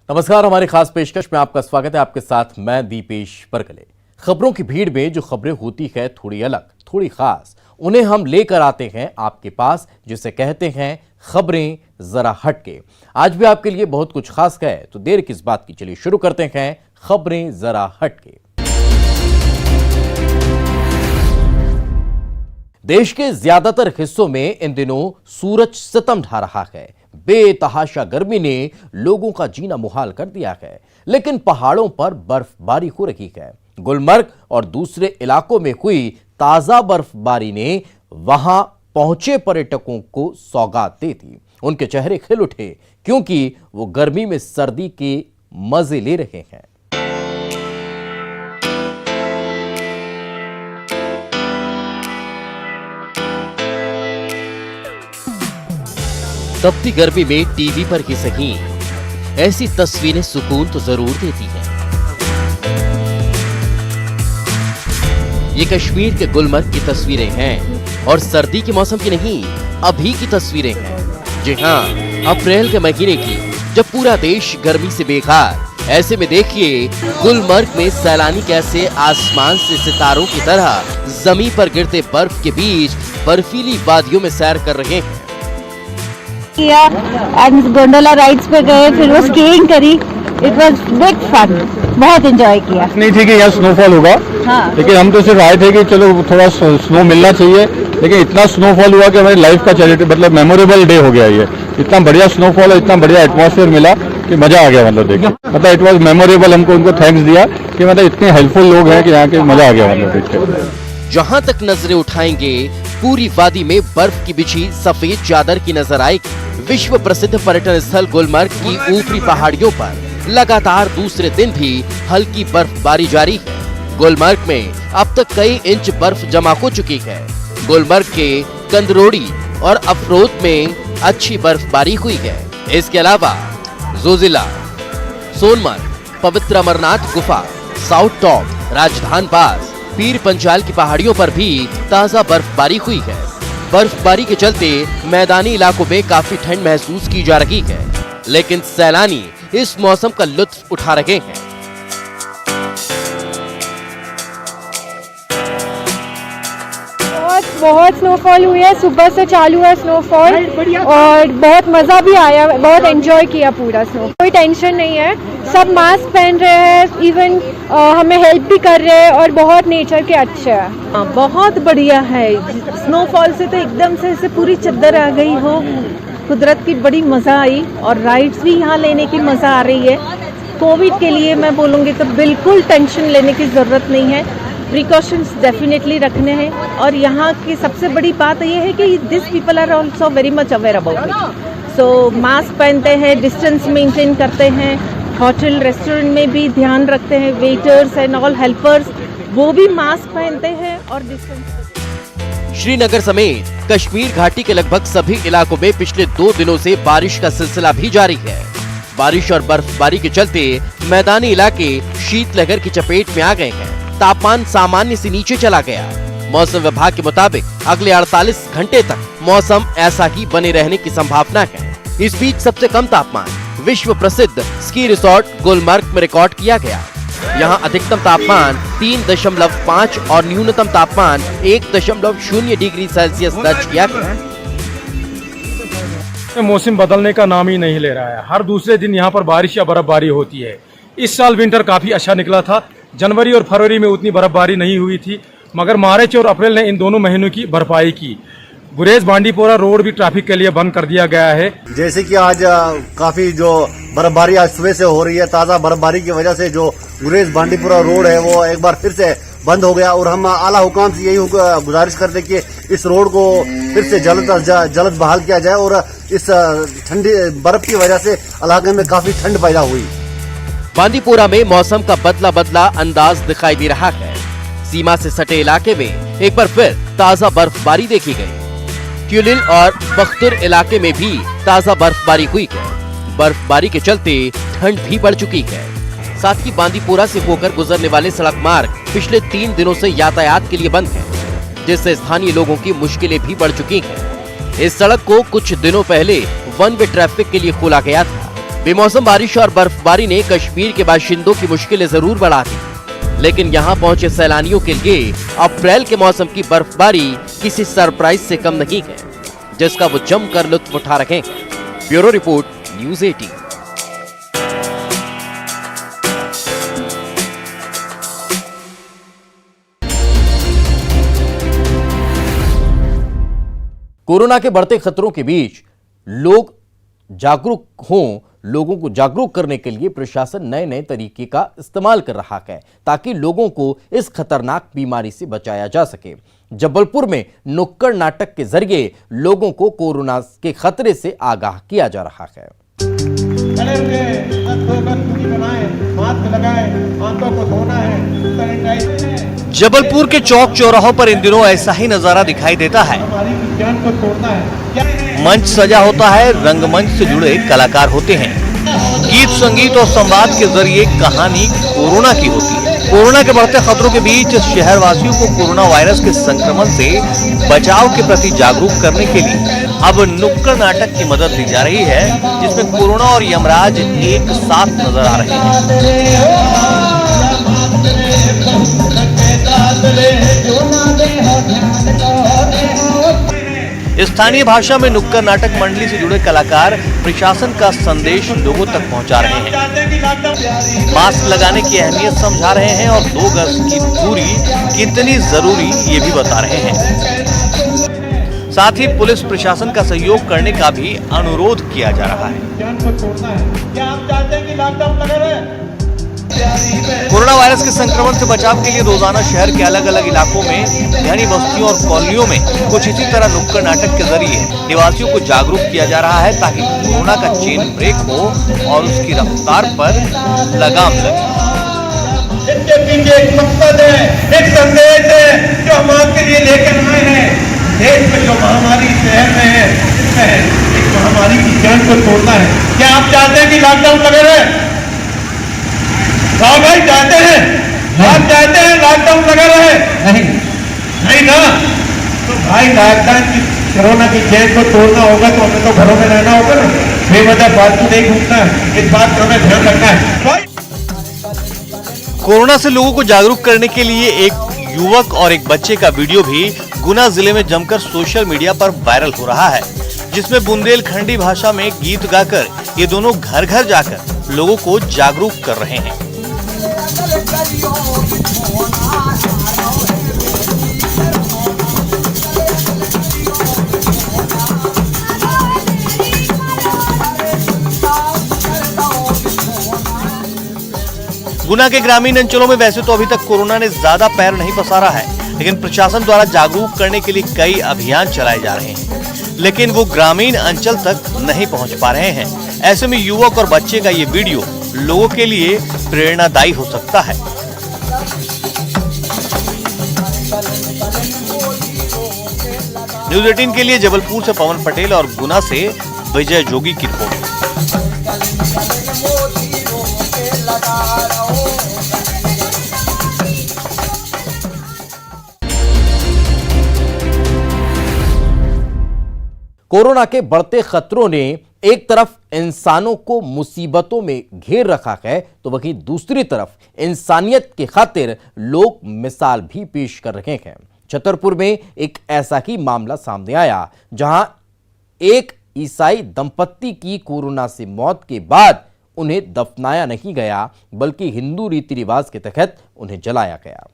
नमस्कार, हमारी खास पेशकश में आपका स्वागत है। आपके साथ मैं दीपेश परगले। खबरों की भीड़ में जो खबरें होती है थोड़ी अलग, थोड़ी खास, उन्हें हम लेकर आते हैं आपके पास, जिसे कहते हैं खबरें जरा हटके। आज भी आपके लिए बहुत कुछ खास है, तो देर किस बात की, चलिए शुरू करते हैं खबरें जरा हटके। देश के ज्यादातर हिस्सों में इन दिनों सूरज सितम ढा रहा है। बेतहाशा गर्मी ने लोगों का जीना मुहाल कर दिया है, लेकिन पहाड़ों पर बर्फबारी हो रही है। गुलमर्ग और दूसरे इलाकों में हुई ताजा बर्फबारी ने वहां पहुंचे पर्यटकों को सौगात दे दी। उनके चेहरे खिल उठे क्योंकि वो गर्मी में सर्दी के मजे ले रहे हैं। तपती गर्मी में टीवी पर ही सही ऐसी तस्वीरें सुकून तो जरूर देती हैं। ये कश्मीर के गुलमर्ग की तस्वीरें हैं और सर्दी के मौसम की नहीं, अभी की तस्वीरें हैं। जी हाँ, अप्रैल के महीने की, जब पूरा देश गर्मी से बेकार। ऐसे में देखिए गुलमर्ग में सैलानी कैसे आसमान से सितारों की तरह जमीन पर गिरते बर्फ के बीच बर्फीली वादियों में सैर कर रहे हैं। किया एंड गोंडोला राइड्स पे गए, फिर वो स्कीइंग करी। इट वाज बिग फन, बहुत एंजॉय किया। नहीं थी कि यहाँ स्नोफॉल होगा, हाँ। लेकिन हम तो सिर्फ आए थे कि चलो थोड़ा स्नो मिलना चाहिए, लेकिन इतना स्नोफॉल हुआ कि हमारी लाइफ का मतलब मेमोरेबल डे हो गया ये। इतना बढ़िया स्नोफॉल और इतना बढ़िया एटमॉस्फेयर मिला कि मजा आ गया। मतलब देखिए, मतलब इट वाज मेमोरेबल। हमको उनको थैंक्स दिया कि मतलब इतने हेल्पफुल लोग हैं कि यहाँ के मजा आ गया मतलब देख के। जहां तक नजरें उठाएंगे पूरी वादी में बर्फ की बिछी सफेद चादर की नजर आएगी। विश्व प्रसिद्ध पर्यटन स्थल गुलमर्ग की ऊपरी पहाड़ियों पर लगातार दूसरे दिन भी हल्की बर्फबारी जारी है। गुलमर्ग में अब तक कई इंच बर्फ जमा हो चुकी है। गुलमर्ग के कंदरोड़ी और अफरोत में अच्छी बर्फबारी हुई है। इसके अलावा जोजिला, सोनमर्ग, पवित्र अमरनाथ गुफा, साउथ टॉप, राजधान पास, पीर पंचाल की पहाड़ियों पर भी ताजा बर्फबारी हुई है। बर्फबारी के चलते मैदानी इलाकों में काफी ठंड महसूस की जा रही है, लेकिन सैलानी इस मौसम का लुत्फ उठा रहे हैं। बहुत स्नोफॉल हुई है, सुबह से चालू है स्नोफॉल और बहुत मजा भी आया, बहुत एंजॉय किया पूरा स्नो। कोई टेंशन नहीं है, सब मास्क पहन रहे हैं, इवन हमें हेल्प भी कर रहे हैं और बहुत नेचर के अच्छे हैं। बहुत बढ़िया है। स्नोफॉल से तो एकदम से पूरी चद्दर आ गई हो, कुदरत की बड़ी मजा आई और राइड्स भी यहाँ लेने की मजा आ रही है। कोविड के लिए मैं बोलूँगी तो बिल्कुल टेंशन लेने की जरूरत नहीं है, प्रिकॉशंस डेफिनेटली रखने हैं। और यहाँ की सबसे बड़ी बात यह है कि this people are also very much aware about it. So mask पहनते हैं, डिस्टेंस मेंटेन करते हैं, होटल रेस्टोरेंट में भी ध्यान रखते हैं, वेटर्स एंड ऑल हेल्पर्स वो भी मास्क पहनते हैं और डिस्टेंस। श्रीनगर समेत कश्मीर घाटी के लगभग सभी इलाकों में पिछले 2 दिनों से बारिश का सिलसिला भी जारी है। बारिश और बर्फबारी के चलते मैदानी इलाके शीतलहर की चपेट में आ गए हैं। तापमान सामान्य से नीचे चला गया। मौसम विभाग के मुताबिक अगले 48 घंटे तक मौसम ऐसा ही बने रहने की संभावना है। इस बीच सबसे कम तापमान विश्व प्रसिद्ध स्की रिसोर्ट गुलमर्ग में रिकॉर्ड किया गया। यहाँ अधिकतम तापमान 3.5 और न्यूनतम तापमान 1.0 डिग्री सेल्सियस दर्ज किया गया। मौसम बदलने का नाम ही नहीं ले रहा है। हर दूसरे दिन यहाँ पर बारिश या बर्फबारी होती है। इस साल विंटर काफी अच्छा निकला था। जनवरी और फरवरी में उतनी बर्फबारी नहीं हुई थी, मगर मार्च और अप्रैल ने इन दोनों महीनों की भरपाई की। गुरेज बांडीपोरा रोड भी ट्रैफिक के लिए बंद कर दिया गया है। जैसे कि आज काफी जो बर्फबारी आज सुबह से हो रही है, ताजा बर्फबारी की वजह से जो गुरेज बांडीपोरा रोड है वो एक बार फिर से बंद हो गया। और हम आला हुकाम से यही गुजारिश करते कि इस रोड को फिर से जल्द बहाल किया जाए। और इस ठंडी बर्फ की वजह से इलाके में काफी ठंड पैदा हुई। बांदीपोरा में मौसम का बदला अंदाज दिखाई दे रहा है। सीमा से सटे इलाके में एक बार फिर ताजा बर्फबारी देखी गई। ट्यूलिल और बख्तुर इलाके में भी ताजा बर्फबारी हुई है। बर्फबारी के चलते ठंड भी बढ़ चुकी है। साथ ही बांदीपोरा से होकर गुजरने वाले सड़क मार्ग पिछले 3 दिनों से यातायात के लिए बंद है, जिससे स्थानीय लोगों की मुश्किलें भी बढ़ चुकी हैं। इस सड़क को कुछ दिनों पहले वन वे ट्रैफिक के लिए खोला गया था। बेमौसम बारिश और बर्फबारी ने कश्मीर के बाशिंदों की मुश्किलें जरूर बढ़ा दी, लेकिन यहाँ पहुंचे सैलानियों के लिए अप्रैल के मौसम की बर्फबारी किसी सरप्राइज से कम नहीं है, जिसका वो जमकर लुत्फ उठा रहे हैं। Bureau report, news 18। कोरोना के बढ़ते खतरों के बीच लोग जागरूक हों, लोगों को जागरूक करने के लिए प्रशासन नए नए तरीके का इस्तेमाल कर रहा है ताकि लोगों को इस खतरनाक बीमारी से बचाया जा सके। जबलपुर में नुक्कड़ नाटक के जरिए लोगों को कोरोना के खतरे से आगाह किया जा रहा है। जबलपुर के चौक चौराहों पर इन दिनों ऐसा ही नजारा दिखाई देता है। मंच सजा होता है, रंगमंच से जुड़े कलाकार होते हैं, गीत संगीत और संवाद के जरिए कहानी कोरोना की होती है। कोरोना के बढ़ते खतरों के बीच शहरवासियों को कोरोना वायरस के संक्रमण से बचाव के प्रति जागरूक करने के लिए अब नुक्कड़ नाटक की मदद ली जा रही है, जिसमें कोरोना और यमराज एक साथ नजर आ रहे हैं। स्थानीय भाषा में नुक्कड़ नाटक मंडली से जुड़े कलाकार प्रशासन का संदेश लोगों तक पहुंचा रहे हैं, मास्क लगाने की अहमियत समझा रहे हैं और 2 गज की दूरी कितनी जरूरी ये भी बता रहे हैं। साथ ही पुलिस प्रशासन का सहयोग करने का भी अनुरोध किया जा रहा है। कोरोना वायरस के संक्रमण से बचाव के लिए रोजाना शहर के अलग अलग इलाकों में घनी बस्तियों और कॉलोनियों में कुछ इसी तरह नुक्कड़ नाटक के जरिए निवासियों को जागरूक किया जा रहा है ताकि कोरोना का चेन ब्रेक हो और उसकी रफ्तार पर लगाम लगे। इसके पीछे एक मकसद है, एक संदेश है जो हम आपके लिए लेकर आए हैं। देश में जो महामारी शहर में है, एक महामारी की जड़ को तोड़ना है। क्या आप चाहते हैं कि लॉकडाउन लगे रहे? भाई चाहते हैं? आप चाहते हैं लॉकडाउन लगा रहे? नहीं ना। तो भाई लॉकडाउन की कोरोना की चेन को तोड़ना होगा तो हमें तो घरों में रहना होगा ना, बेवजह फालतू नहीं घूमना है। इस बात का हमें ध्यान रखना है। कोरोना से लोगों को जागरूक करने के लिए एक युवक और एक बच्चे का वीडियो भी गुना जिले में जमकर सोशल मीडिया पर वायरल हो रहा है, जिसमें बुंदेलखंडी भाषा में गीत गाकर ये दोनों घर घर जाकर लोगों को जागरूक कर रहे हैं। गुना के ग्रामीण अंचलों में वैसे तो अभी तक कोरोना ने ज्यादा पैर नहीं पसारा है, लेकिन प्रशासन द्वारा जागरूक करने के लिए कई अभियान चलाए जा रहे हैं, लेकिन वो ग्रामीण अंचल तक नहीं पहुंच पा रहे हैं। ऐसे में युवक और बच्चे का ये वीडियो लोगों के लिए प्रेरणादायी हो सकता है। न्यूज़ 18 के लिए जबलपुर से पवन पटेल और गुना से विजय जोगी की रिपोर्ट। कोरोना के बढ़ते खतरों ने एक तरफ इंसानों को मुसीबतों में घेर रखा है, तो वहीं दूसरी तरफ इंसानियत के खातिर लोग मिसाल भी पेश कर रहे हैं। छतरपुर में एक ऐसा ही मामला सामने आया जहां एक ईसाई दंपत्ति की कोरोना से मौत के बाद उन्हें दफनाया नहीं गया, बल्कि हिंदू रीति रिवाज के तहत उन्हें जलाया गया।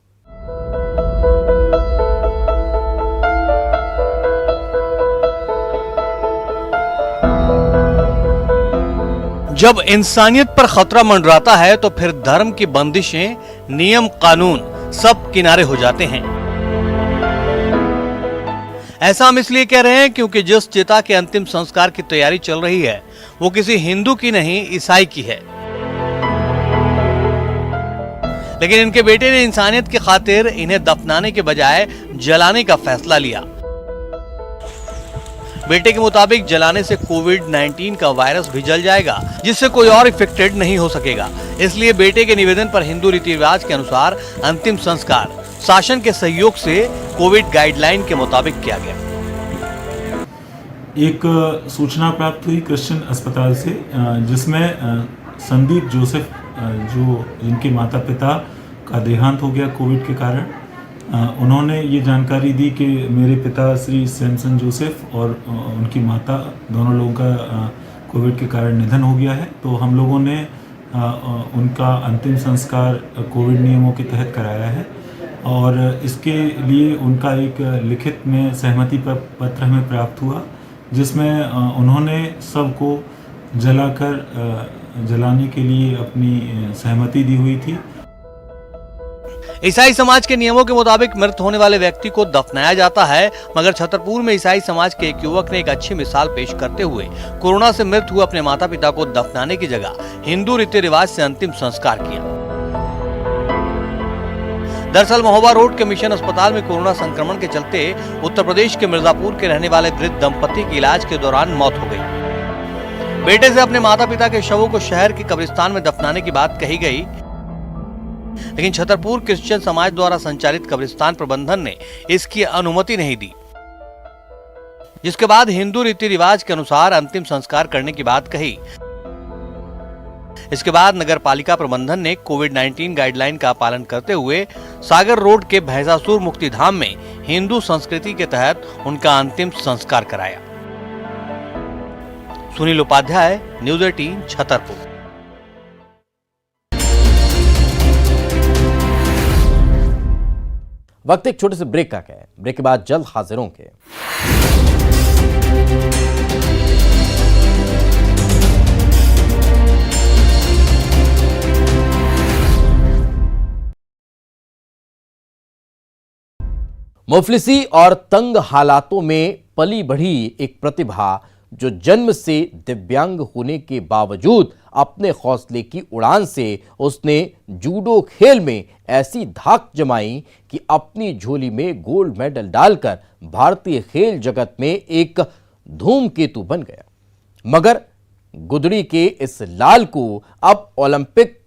जब इंसानियत पर खतरा मंडराता है तो फिर धर्म की बंदिशें, नियम कानून सब किनारे हो जाते हैं। ऐसा हम इसलिए कह रहे हैं क्योंकि जिस चिता के अंतिम संस्कार की तैयारी चल रही है वो किसी हिंदू की नहीं, ईसाई की है। लेकिन इनके बेटे ने इंसानियत की खातिर इन्हें दफनाने के बजाय जलाने का फैसला लिया। बेटे के मुताबिक जलाने से कोविड-19 का वायरस भी जल जाएगा, जिससे कोई और इफेक्टेड नहीं हो सकेगा। इसलिए बेटे के निवेदन पर हिंदू रीति रिवाज के अनुसार अंतिम संस्कार शासन के सहयोग से कोविड गाइडलाइन के मुताबिक किया गया। एक सूचना प्राप्त हुई क्रिश्चियन अस्पताल से, जिसमें संदीप जोसेफ, जो जिनके माता पिता का देहांत हो गया कोविड के कारण, उन्होंने ये जानकारी दी कि मेरे पिता श्री सैमसन जोसेफ और उनकी माता, दोनों लोगों का कोविड के कारण निधन हो गया है। तो हम लोगों ने उनका अंतिम संस्कार कोविड नियमों के तहत कराया है और इसके लिए उनका एक लिखित में सहमति पत्र हमें प्राप्त हुआ, जिसमें उन्होंने सबको जलाने के लिए अपनी सहमति दी हुई थी। ईसाई समाज के नियमों के मुताबिक मृत होने वाले व्यक्ति को दफनाया जाता है, मगर छतरपुर में ईसाई समाज के एक युवक ने एक अच्छी मिसाल पेश करते हुए कोरोना से मृत हुए अपने माता पिता को दफनाने की जगह हिंदू रीति रिवाज से अंतिम संस्कार किया। दरअसल महोबा रोड के मिशन अस्पताल में कोरोना संक्रमण के चलते उत्तर प्रदेश के मिर्जापुर के रहने वाले वृद्ध दंपति की इलाज के दौरान मौत हो गई। बेटे से अपने माता पिता के शवों को शहर के कब्रिस्तान में दफनाने की बात कही गई, लेकिन छतरपुर क्रिश्चियन समाज द्वारा संचालित कब्रिस्तान प्रबंधन ने इसकी अनुमति नहीं दी, जिसके बाद हिंदू रीति रिवाज के अनुसार अंतिम संस्कार करने की बात कही। इसके बाद नगर पालिका प्रबंधन ने कोविड-19 गाइडलाइन का पालन करते हुए सागर रोड के भैंसासुर मुक्तिधाम में हिंदू संस्कृति के तहत उनका अंतिम संस्कार कराया। सुनील उपाध्याय, न्यूज़ 18, छतरपुर। वक्त एक छोटे से ब्रेक का है। ब्रेक के बाद जल्द हाजिर होंगे। मुफलिसी और तंग हालातों में पली बढ़ी एक प्रतिभा, जो जन्म से दिव्यांग होने के बावजूद अपने हौसले की उड़ान से उसने जूडो खेल में ऐसी धाक जमाई कि अपनी झोली में गोल्ड मेडल डालकर भारतीय खेल जगत में एक धूमकेतु बन गया। मगर गुदड़ी के इस लाल को अब ओलंपिक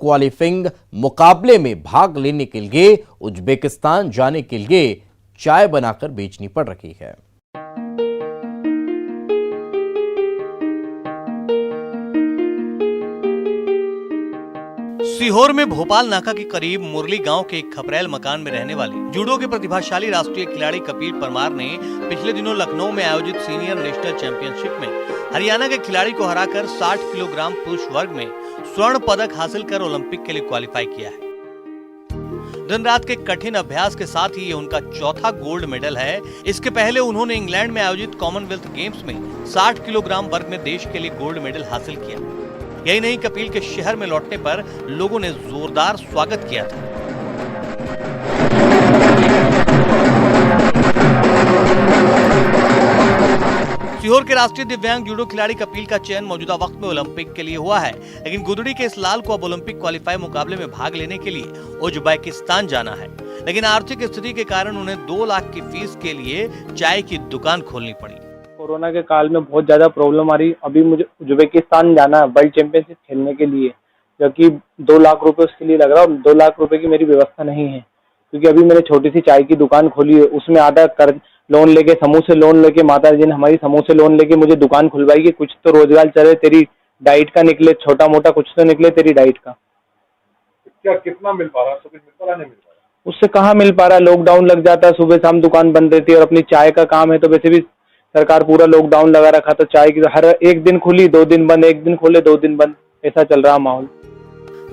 क्वालिफाइंग मुकाबले में भाग लेने के लिए उज्बेकिस्तान जाने के लिए चाय बनाकर बेचनी पड़ रही है। सीहोर में भोपाल नाका के करीब मुरली गांव के एक खपरेल मकान में रहने वाले जूडो के प्रतिभाशाली राष्ट्रीय खिलाड़ी कपिल परमार ने पिछले दिनों लखनऊ में आयोजित सीनियर नेशनल चैंपियनशिप में हरियाणा के खिलाड़ी को हराकर 60 किलोग्राम पुरुष वर्ग में स्वर्ण पदक हासिल कर ओलंपिक के लिए क्वालिफाई किया है। दिन रात के कठिन अभ्यास के साथ ही ये उनका चौथा गोल्ड मेडल है। इसके पहले उन्होंने इंग्लैंड में आयोजित कॉमनवेल्थ गेम्स में 60 किलोग्राम वर्ग में देश के लिए गोल्ड मेडल हासिल किया। यही नहीं, कपिल के शहर में लौटने पर लोगों ने जोरदार स्वागत किया था। सीहोर के राष्ट्रीय दिव्यांग जूडो खिलाड़ी कपिल का चयन मौजूदा वक्त में ओलंपिक के लिए हुआ है, लेकिन गुदड़ी के इस लाल को अब ओलंपिक क्वालिफाई मुकाबले में भाग लेने के लिए उज्बेकिस्तान जाना है। लेकिन आर्थिक स्थिति के कारण उन्हें 2 लाख की फीस के लिए चाय की दुकान खोलनी पड़ी। कोरोना के काल में बहुत ज़्यादा प्रॉब्लम आ रही। अभी मुझे उज्बेकिस्तान जाना है वर्ल्ड चैंपियनशिप खेलने के लिए, जबकि 2 लाख रुपए उसके लिए लग रहा है। 2 लाख रुपए की मेरी व्यवस्था नहीं है, क्योंकि अभी मैंने छोटी सी चाय की दुकान खोली है। उसमें आधा कर्ज लोन लेके, समूह से लोन लेके, माता जी ने हमारी समूह से लोन लेके मुझे दुकान खुलवाई कि कुछ तो रोजगार चले, तेरी डाइट का निकले, छोटा मोटा कुछ तो निकले तेरी डाइट का। क्या कितना मिल पा रहा? कुछ मिल पा रहा, नहीं मिल पा रहा? उससे कहाँ मिल पा रहा। लॉकडाउन लग जाता है, सुबह शाम दुकान बंद रहती है और अपनी चाय का काम है तो वैसे भी सरकार पूरा लॉकडाउन लगा रखा, तो चाय की हर एक दिन खुली 2 दिन बंद, एक दिन खोले 2 दिन बंद, ऐसा चल रहा माहौल।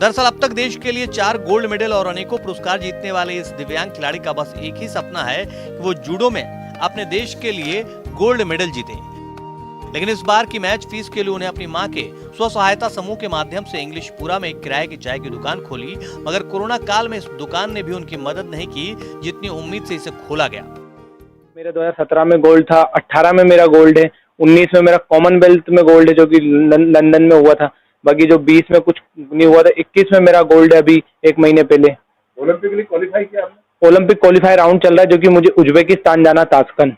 दरअसल अब तक देश के लिए 4 गोल्ड मेडल और अनेकों पुरस्कार जीतने वाले इस दिव्यांग खिलाड़ी का बस एक ही सपना है कि वो जूडो में अपने देश के लिए गोल्ड मेडल जीते। लेकिन इस बार की मैच फीस के लिए उन्हें अपनी मां के स्व सहायता समूह के माध्यम से इंग्लिशपुरा में एक किराए की चाय की दुकान खोली, मगर कोरोना काल में इस दुकान ने भी उनकी मदद नहीं की जितनी उम्मीद से इसे खोला गया। मेरा 2017 में गोल्ड था, 18 में मेरा गोल्ड है, 19 में मेरा कॉमनवेल्थ में गोल्ड है जो कि लंदन में हुआ था। बाकी जो 20 में कुछ नहीं हुआ था, 21 में मेरा गोल्ड है अभी 1 महीने पहले। ओलंपिक के लिए क्वालिफाई किया आपने? ओलंपिक क्वालिफाई राउंड चल रहा है, जो कि मुझे उज्बेकिस्तान जाना, ताशकंद।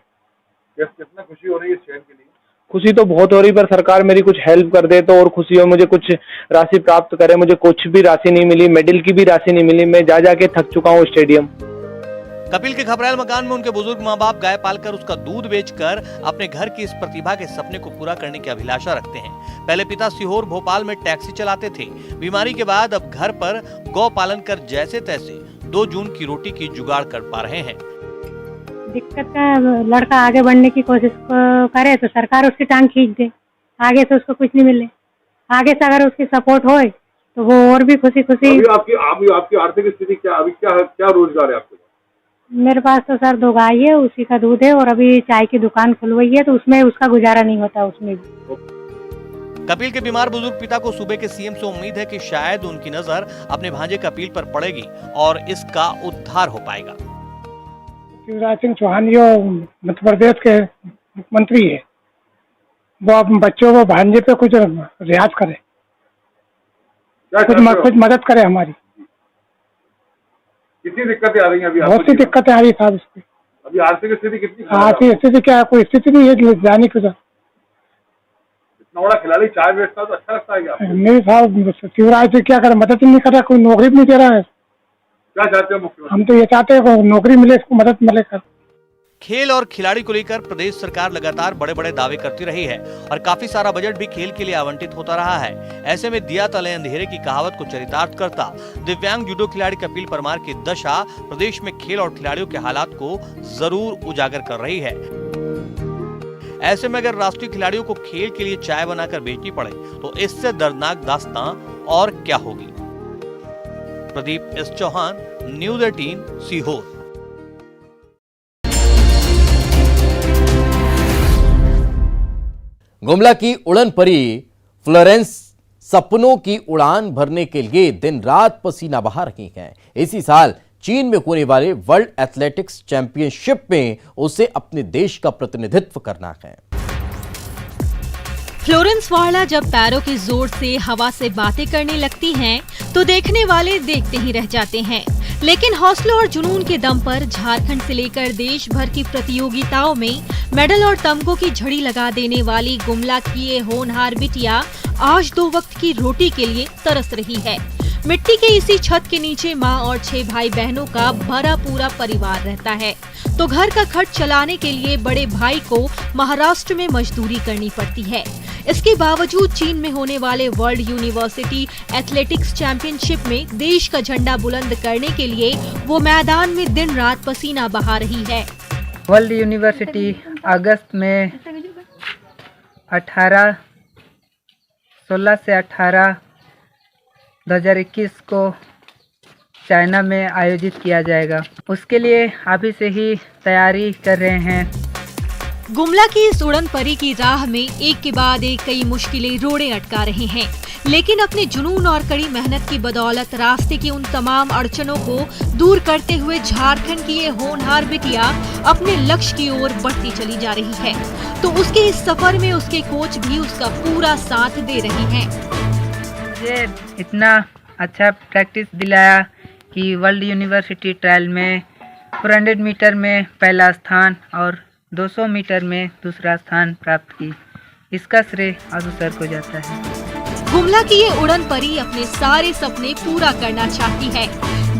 कितना खुशी हो रही है चयन के लिए? खुशी तो बहुत हो रही, पर सरकार मेरी कुछ हेल्प कर दे तो और खुशी हो। मुझे कुछ राशि प्राप्त करे। मुझे कुछ भी राशि नहीं मिली, मेडल की भी राशि नहीं मिली। मैं जा जाके थक चुका हूँ स्टेडियम। कपिल के खपरेल मकान में उनके बुजुर्ग माँ बाप गाय पालकर उसका दूध बेचकर अपने घर की इस प्रतिभा के सपने को पूरा करने की अभिलाषा रखते हैं। पहले पिता सीहोर भोपाल में टैक्सी चलाते थे। बीमारी के बाद अब घर पर गौ पालन कर जैसे तैसे 2 जून की रोटी की जुगाड़ कर पा रहे हैं। दिक्कत का लड़का आगे बढ़ने की कोशिश करे तो सरकार उसकी टांग खींच दे, आगे से उसको कुछ नहीं मिले। आगे से अगर उसकी सपोर्ट होए तो वो और भी खुशी खुशी। आपकी आर्थिक स्थिति क्या, अभी क्या रोजगार है आपके? मेरे पास तो सर 2 गाय है, उसी का दूध है और अभी चाय की दुकान खुलवाई है तो उसमें उसका गुजारा नहीं होता उसमें भी। कपिल के बीमार बुजुर्ग पिता को सूबे के सीएम से उम्मीद है कि शायद उनकी नजर अपने भांजे कपिल पर पड़ेगी और इसका उद्धार हो पाएगा। शिवराज सिंह चौहान जो मध्य प्रदेश के मुख्यमंत्री है, वो अब बच्चों को भांजे पे कुछ रियाज करे, कुछ मदद करे हमारी। कितनी दिक्कतें आ रही हैं अभी? बहुत सी दिक्कतें आ रही साहब इसकी। अभी आर्थिक स्थिति कितनी? आर्थिक स्थिति क्या, कोई स्थिति नहीं है कि जाने की। इतना बड़ा खिलाड़ी चाय बेचता तो अच्छा लगता है क्या? नहीं साहब, शिवराज सिंह क्या करे, मदद नहीं कर रहा, कोई नौकरी भी नहीं दे रहा है। क्या चाहते हैं मुख्यमंत्री? हम तो ये चाहते हैं कि नौकरी मिले, इसको मदद मिले। खेल और खिलाड़ी को लेकर प्रदेश सरकार लगातार बड़े बड़े दावे करती रही है और काफी सारा बजट भी खेल के लिए आवंटित होता रहा है। ऐसे में दिया तले अंधेरे की कहावत को चरितार्थ करता दिव्यांग जूडो खिलाड़ी कपिल परमार की दशा प्रदेश में खेल और खिलाड़ियों के हालात को जरूर उजागर कर रही है। ऐसे में अगर राष्ट्रीय खिलाड़ियों को खेल के लिए चाय बनाकर बेचनी पड़े तो इससे दर्दनाक दास्तां और क्या होगी। Pradeep S Chauhan, news 18 Sehore. गुमला की उड़न परी फ्लोरेंस सपनों की उड़ान भरने के लिए दिन रात पसीना बहा रही हैं। इसी साल चीन में होने वाले वर्ल्ड एथलेटिक्स चैंपियनशिप में उसे अपने देश का प्रतिनिधित्व करना है। फ्लोरेंस वाला जब पैरों के जोर से हवा से बातें करने लगती हैं, तो देखने वाले देखते ही रह जाते हैं। लेकिन हौसलों और जुनून के दम पर झारखंड से लेकर देश भर की प्रतियोगिताओं में मेडल और तमगों की झड़ी लगा देने वाली गुमला की ये होनहार बिटिया आज 2 वक्त की रोटी के लिए तरस रही है। मिट्टी के इसी छत के नीचे माँ और 6 भाई बहनों का भरा पूरा परिवार रहता है, तो घर का खर्च चलाने के लिए बड़े भाई को महाराष्ट्र में मजदूरी करनी पड़ती है। इसके बावजूद चीन में होने वाले वर्ल्ड यूनिवर्सिटी एथलेटिक्स चैंपियनशिप में देश का झंडा बुलंद करने के लिए वो मैदान में दिन रात पसीना बहा रही है। वर्ल्ड यूनिवर्सिटी अगस्त में 16 से 18 2021 को चाइना में आयोजित किया जाएगा। उसके लिए अभी से ही तैयारी कर रहे हैं। गुमला की इस उड़न परी की राह में एक के बाद एक कई मुश्किलें रोड़े अटका रहे हैं, लेकिन अपने जुनून और कड़ी मेहनत की बदौलत रास्ते की उन तमाम अड़चनों को दूर करते हुए झारखंड की ये होनहार बिटिया अपने लक्ष्य की ओर बढ़ती चली जा रही है। तो उसके इस सफर में उसके कोच भी उसका पूरा साथ दे रहे हैं। मुझे इतना अच्छा प्रैक्टिस दिलाया कि वर्ल्ड यूनिवर्सिटी ट्रायल में 400 मीटर में पहला स्थान और 200 मीटर में दूसरा स्थान प्राप्त की। इसका श्रेय आजू सर को जाता है। गुमला की ये उड़न परी अपने सारे सपने पूरा करना चाहती है।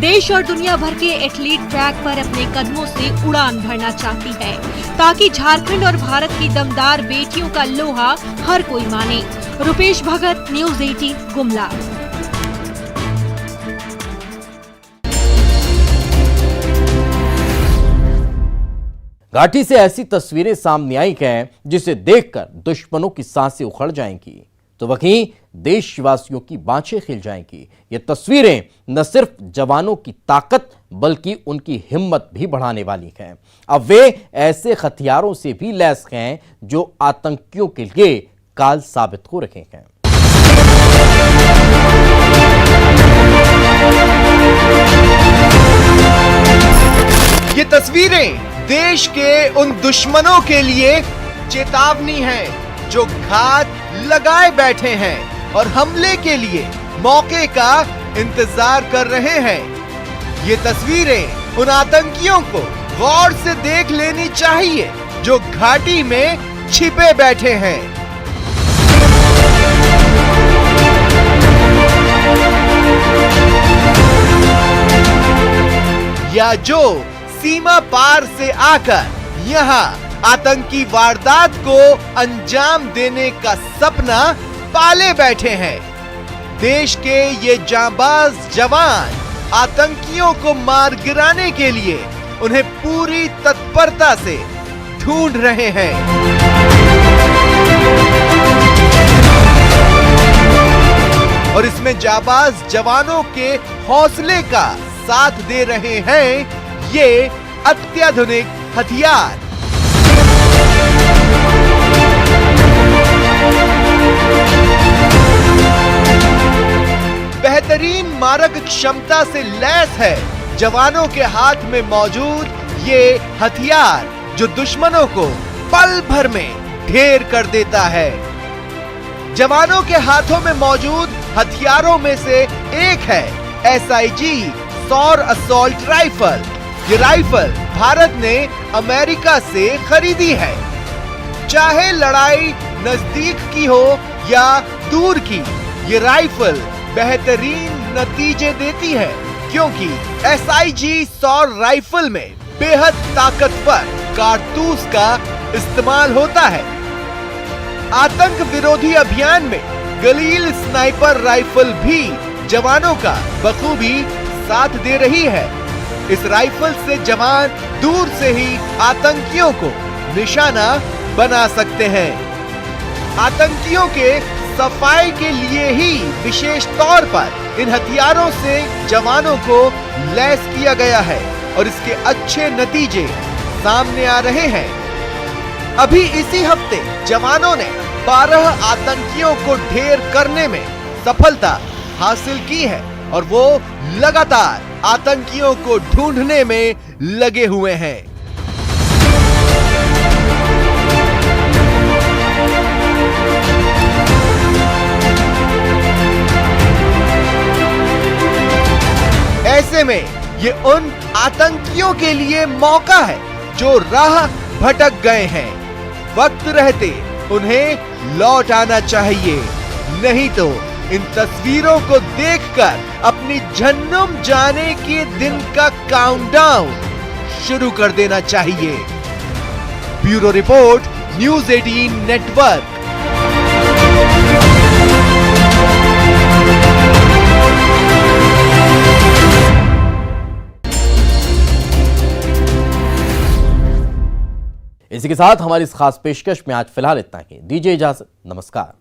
देश और दुनिया भर के एथलीट ट्रैक पर अपने कदमों से उड़ान भरना चाहती है, ताकि झारखंड और भारत की दमदार बेटियों का लोहा हर कोई माने। रुपेश भगत, न्यूज़ 18 गुमला। घाटी से ऐसी तस्वीरें सामने आई हैं जिसे देखकर दुश्मनों की सांसें उखड़ जाएंगी, तो वहीं देशवासियों की बाँछें खिल जाएंगी। ये तस्वीरें न सिर्फ जवानों की ताकत बल्कि उनकी हिम्मत भी बढ़ाने वाली हैं। अब वे ऐसे हथियारों से भी लैस हैं जो आतंकियों के लिए काल साबित हो रहे हैं। ये तस्वीरें देश के उन दुश्मनों के लिए चेतावनी है जो घात लगाए बैठे हैं और हमले के लिए मौके का इंतजार कर रहे हैं। ये तस्वीरें उन आतंकियों को गौर से देख लेनी चाहिए जो घाटी में छिपे बैठे हैं। या जो सीमा पार से आकर यहाँ आतंकी वारदात को अंजाम देने का सपना पाले बैठे हैं। देश के ये जांबाज जवान आतंकियों को मार गिराने के लिए उन्हें पूरी तत्परता से ढूंढ रहे हैं। और इसमें जांबाज जवानों के हौसले का साथ दे रहे हैं ये अत्याधुनिक हथियार। बेहतरीन मारक क्षमता से लैस है जवानों के हाथ में मौजूद ये हथियार, जो दुश्मनों को पल भर में ढेर कर देता है। जवानों के हाथों में मौजूद हथियारों में से एक है SIG सौर असॉल्ट राइफल। ये राइफल भारत ने अमेरिका से खरीदी है। चाहे लड़ाई नजदीक की हो या दूर की, ये राइफल बेहतरीन नतीजे देती है, क्योंकि SIG सौर राइफल में बेहद ताकतवर कारतूस का इस्तेमाल होता है। आतंक विरोधी अभियान में गलील स्नाइपर राइफल भी जवानों का बखूबी साथ दे रही है। इस राइफल से जवान दूर से ही आतंकियों को निशाना बना सकते हैं। आतंकियों के सफाई के लिए ही विशेष तौर पर इन हथियारों से जवानों को लैस किया गया है और इसके अच्छे नतीजे सामने आ रहे हैं। अभी इसी हफ्ते जवानों ने 12 आतंकियों को ढेर करने में सफलता हासिल की है और वो लगातार आतंकियों को ढूंढने में लगे हुए हैं। ऐसे में ये उन आतंकियों के लिए मौका है जो राह भटक गए हैं। वक्त रहते उन्हें लौट आना चाहिए, नहीं तो इन तस्वीरों को देखकर अपनी जहन्नुम जाने के दिन का काउंटडाउन शुरू कर देना चाहिए। Bureau report, news 18 network. इसी के साथ हमारी इस खास पेशकश में आज फिलहाल इतना ही। दीजिए इजाजत, नमस्कार।